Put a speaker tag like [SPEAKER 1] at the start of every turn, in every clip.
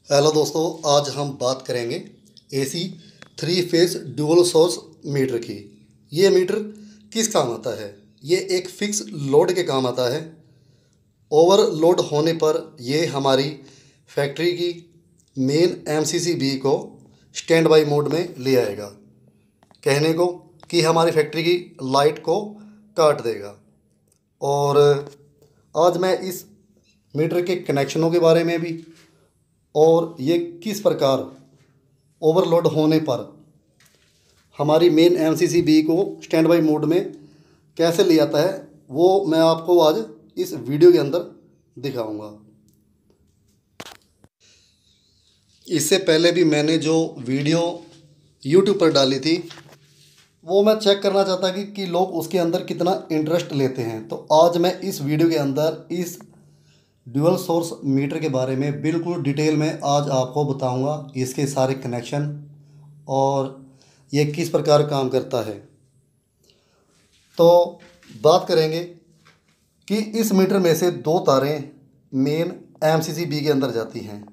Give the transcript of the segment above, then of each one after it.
[SPEAKER 1] Hello दोस्तों, आज हम बात करेंगे AC three phase dual source meter की। ये मीटर किस काम आता है? ये एक फिक्स लोड के काम आता है। ओवरलोड होने पर ये हमारी फैक्ट्री की मेन एमसीसीबी को स्टैंड बाई मोड में ले आएगा। कहने को कि हमारी फैक्ट्री की लाइट को काट देगा। और आज मैं इस मीटर के कनेक्शनों के बारे में भी, और ये किस प्रकार ओवरलोड होने पर हमारी मेन एमसीसीबी को स्टैंड बाई मोड में कैसे ले आता है, वो मैं आपको आज इस वीडियो के अंदर दिखाऊंगा। इससे पहले भी मैंने जो वीडियो यूट्यूब पर डाली थी वो मैं चेक करना चाहता कि लोग उसके अंदर कितना इंटरेस्ट लेते हैं। तो आज मैं इस वीडियो के अंदर इस ड्यूअल सोर्स मीटर के बारे में बिल्कुल डिटेल में आज आपको बताऊंगा, इसके सारे कनेक्शन और ये किस प्रकार काम करता है। तो बात करेंगे कि इस मीटर में से दो तारें मेन एमसीसीबी के अंदर जाती हैं।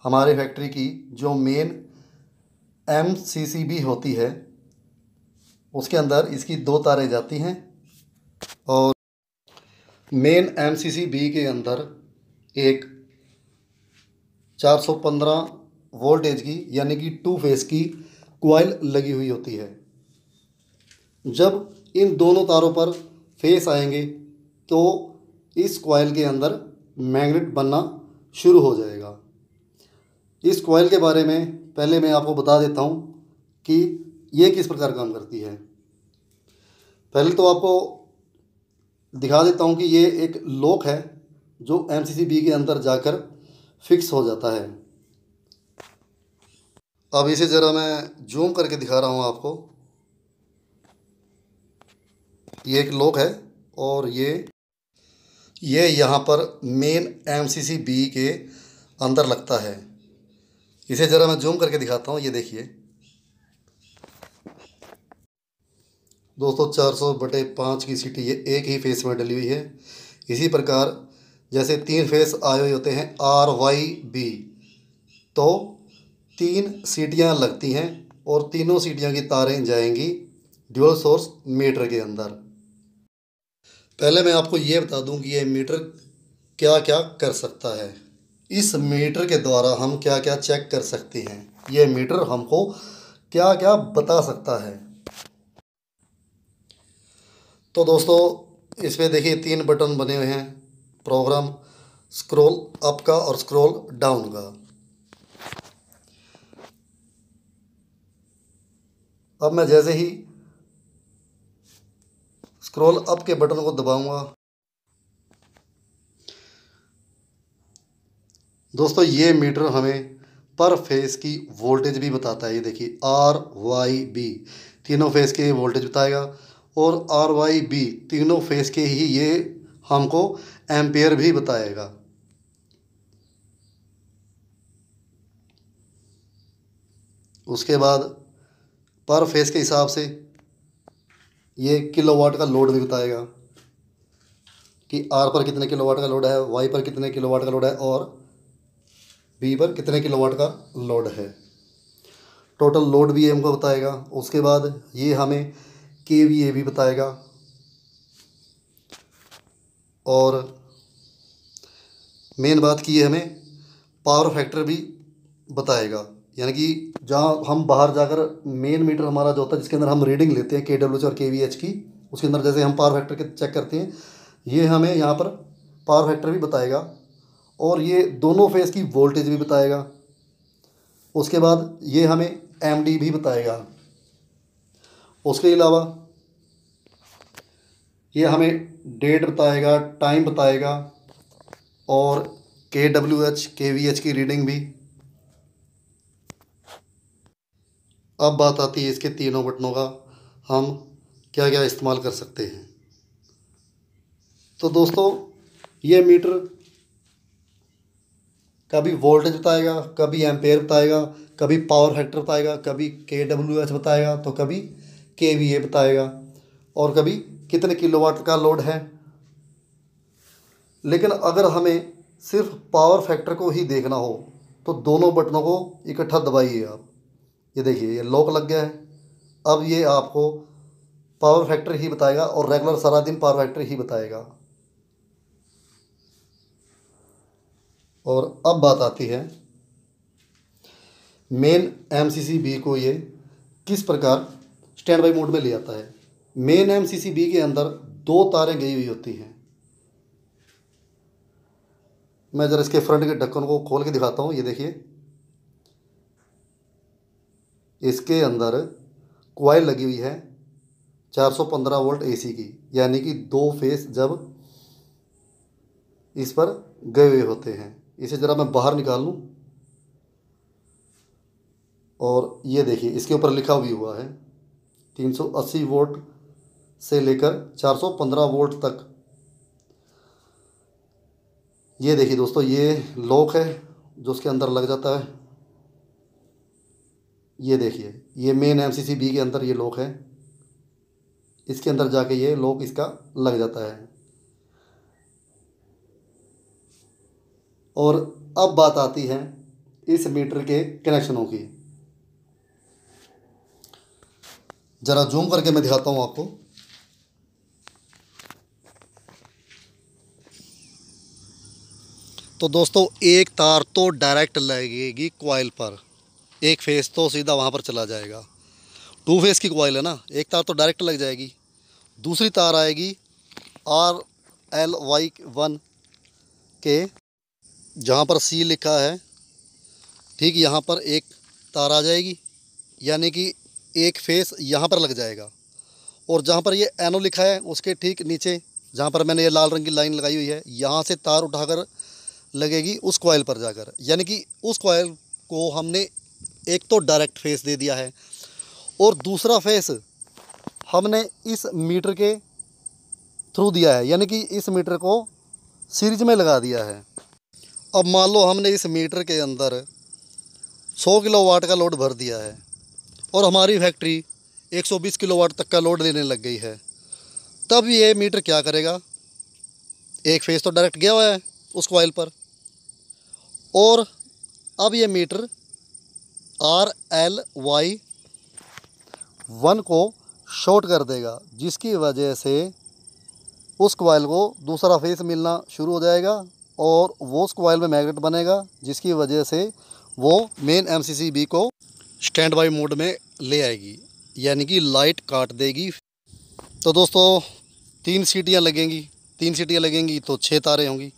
[SPEAKER 1] हमारे फैक्ट्री की जो मेन एमसीसीबी होती है उसके अंदर इसकी दो तारें जाती हैं। और मेन एमसीसीबी के अंदर एक 415 वोल्टेज की यानी कि टू फेस की कॉइल लगी हुई होती है। जब इन दोनों तारों पर फेस आएंगे तो इस कॉइल के अंदर मैग्नेट बनना शुरू हो जाएगा। इस कॉइल के बारे में पहले मैं आपको बता देता हूँ कि ये किस प्रकार काम करती है। पहले तो आपको दिखा देता हूँ कि ये एक लॉक है जो एमसीसीबी के अंदर जाकर फिक्स हो जाता है। अब इसे ज़रा मैं जूम करके दिखा रहा हूँ आपको। ये एक लॉक है और ये यहाँ पर मेन एमसीसीबी के अंदर लगता है। इसे ज़रा मैं जूम करके दिखाता हूँ। ये देखिए दोस्तों, 400/5 की सीटी ये एक ही फेस में डली हुई है। इसी प्रकार जैसे तीन फेस आए हुए होते हैं RYB, तो 3 सीटियाँ लगती हैं और तीनों सीटियाँ की तारें जाएंगी ड्यूअल सोर्स मीटर के अंदर। पहले मैं आपको ये बता दूं कि ये मीटर क्या क्या कर सकता है। इस मीटर के द्वारा हम क्या क्या चेक कर सकते हैं, ये मीटर हमको क्या क्या बता सकता है। तो दोस्तों, इस पे देखिए 3 बटन बने हुए हैं, प्रोग्राम, स्क्रॉल अप का और स्क्रॉल डाउन का। अब मैं जैसे ही स्क्रॉल अप के बटन को दबाऊंगा दोस्तों, ये मीटर हमें पर फेस की वोल्टेज भी बताता है। ये देखिए RYB तीनों फेस के वोल्टेज बताएगा और RYB तीनों फेस के ही ये हमको एम्पेयर भी बताएगा। उसके बाद पर फेस के हिसाब से ये किलोवाट का लोड भी बताएगा कि R पर कितने किलोवाट का लोड है, Y पर कितने किलोवाट का लोड है और B पर कितने किलोवाट का लोड है। टोटल लोड भी हमको बताएगा। उसके बाद ये हमें KVA भी बताएगा और मेन बात की है हमें पावर फैक्टर भी बताएगा। यानी कि जहाँ हम बाहर जाकर मेन मीटर हमारा जो होता है जिसके अंदर हम रीडिंग लेते हैं KWH और KVH की, उसके अंदर जैसे हम पावर फैक्टर के चेक करते हैं, ये हमें यहाँ पर पावर फैक्टर भी बताएगा और ये दोनों फेस की वोल्टेज भी बताएगा। उसके बाद ये हमें MD भी बताएगा। उसके अलावा ये हमें डेट बताएगा, टाइम बताएगा और KWH KVH की रीडिंग भी। अब बात आती है इसके तीनों बटनों का, हम क्या क्या इस्तेमाल कर सकते हैं। तो दोस्तों, ये मीटर कभी वोल्टेज बताएगा, कभी एम्पेयर बताएगा, कभी पावर फैक्टर बताएगा, कभी KWH बताएगा, तो कभी KVA बताएगा और कभी कितने किलोवाट का लोड है। लेकिन अगर हमें सिर्फ पावर फैक्टर को ही देखना हो तो दोनों बटनों को इकट्ठा दबाइए आप। ये देखिए ये लॉक लग गया है। अब ये आपको पावर फैक्टर ही बताएगा और रेगुलर सारा दिन पावर फैक्टर ही बताएगा। और अब बात आती है मेन MCCB को ये किस प्रकार स्टैंड बाई मोड में ले आता है। मेन MCCB के अंदर 2 तारें गई हुई होती हैं। मैं ज़रा इसके फ्रंट के ढक्कन को खोल के दिखाता हूँ। ये देखिए इसके अंदर कॉइल लगी हुई है 415 वोल्ट AC की, यानी कि 2 फेस जब इस पर गए हुए होते हैं। इसे ज़रा मैं बाहर निकाल लूँ और ये देखिए इसके ऊपर लिखा भी हुआ है 380 वोल्ट से लेकर 415 वोल्ट तक। ये देखिए दोस्तों ये लॉक है जो उसके अंदर लग जाता है। ये देखिए ये मेन MCCB के अंदर ये लॉक है, इसके अंदर जाके ये लॉक इसका लग जाता है। और अब बात आती है इस मीटर के कनेक्शनों की। ज़रा जूम करके मैं दिखाता हूँ आपको। तो दोस्तों एक तार तो डायरेक्ट लगेगी कॉइल पर, एक फेस तो सीधा वहाँ पर चला जाएगा। 2 फेस की कॉइल है ना, एक तार तो डायरेक्ट लग जाएगी। दूसरी तार आएगी RLY1 के जहाँ पर C लिखा है, ठीक यहाँ पर एक तार आ जाएगी, यानी कि एक फेस यहाँ पर लग जाएगा। और जहाँ पर ये NO लिखा है उसके ठीक नीचे जहाँ पर मैंने ये लाल रंग की लाइन लगाई हुई है, यहाँ से तार उठाकर लगेगी उस कॉइल पर जाकर। यानी कि उस कॉइल को हमने एक तो डायरेक्ट फेस दे दिया है और दूसरा फेस हमने इस मीटर के थ्रू दिया है, यानी कि इस मीटर को सीरीज में लगा दिया है। अब मान लो हमने इस मीटर के अंदर 100 किलोवाट का लोड भर दिया है और हमारी फैक्ट्री 120 किलोवाट तक का लोड लेने लग गई है, तब ये मीटर क्या करेगा। एक फेस तो डायरेक्ट गया हुआ है उस कॉइल पर और अब ये मीटर RLY1 को शॉर्ट कर देगा, जिसकी वजह से उस कॉइल को दूसरा फेस मिलना शुरू हो जाएगा और वो उस कॉइल में मैग्नेट बनेगा, जिसकी वजह से वो मेन MCCB को स्टैंड बाई मोड में ले आएगी, यानी कि लाइट काट देगी। तो दोस्तों 3 सीटियाँ लगेंगी तो 6 तारें होंगी।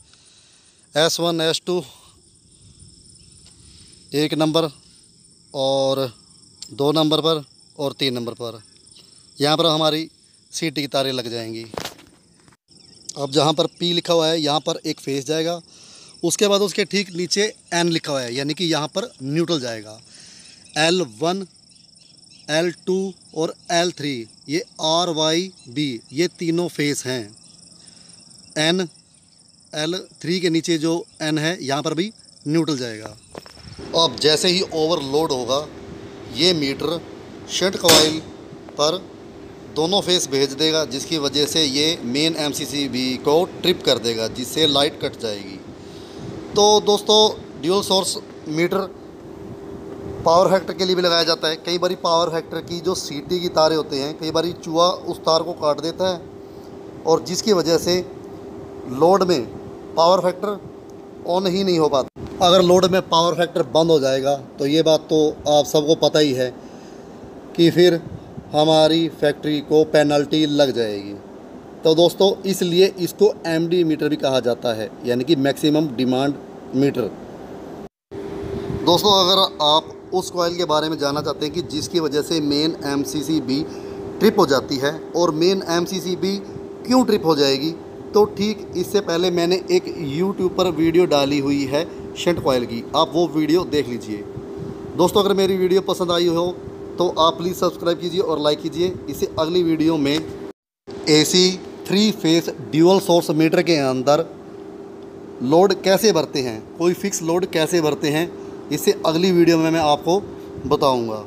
[SPEAKER 1] S1 S2 1 नंबर और 2 नंबर पर और 3 नंबर पर, यहाँ पर हमारी सीटी की तारें लग जाएंगी। अब जहाँ पर P लिखा हुआ है यहाँ पर एक फेस जाएगा, उसके बाद उसके ठीक नीचे N लिखा हुआ है, यानी कि यहाँ पर न्यूट्रल जाएगा। L1 L2 और L3 ये RYB ये तीनों फेस हैं। N L3 के नीचे जो N है यहाँ पर भी न्यूट्रल जाएगा। अब जैसे ही ओवरलोड होगा ये मीटर शंट कॉइल पर दोनों फेस भेज देगा, जिसकी वजह से ये मेन MCCB को ट्रिप कर देगा, जिससे लाइट कट जाएगी। तो दोस्तों dual source meter power factor के लिए भी लगाया जाता है। कई बारी पावर फैक्टर की जो सीटी की तारें होते हैं, कई बारी चूहा उस तार को काट देता है और जिसकी वजह से लोड में पावर फैक्टर ऑन ही नहीं हो पाता। अगर लोड में पावर फैक्टर बंद हो जाएगा तो ये बात तो आप सबको पता ही है कि फिर हमारी फैक्ट्री को पेनल्टी लग जाएगी। तो दोस्तों इसलिए इसको MD मीटर भी कहा जाता है, यानी कि मैक्सिमम डिमांड मीटर। दोस्तों अगर आप उस कॉइल के बारे में जानना चाहते हैं कि जिसकी वजह से मेन MCCB ट्रिप हो जाती है और मेन MCCB क्यों ट्रिप हो जाएगी, तो ठीक इससे पहले मैंने एक YouTube पर वीडियो डाली हुई है शंट कॉइल की, आप वो वीडियो देख लीजिए। दोस्तों अगर मेरी वीडियो पसंद आई हो तो आप प्लीज़ सब्सक्राइब कीजिए और लाइक कीजिए। इससे अगली वीडियो में AC 3 phase dual source meter के अंदर लोड कैसे भरते हैं, कोई फिक्स लोड कैसे भरते हैं, इससे अगली वीडियो में मैं आपको बताऊंगा।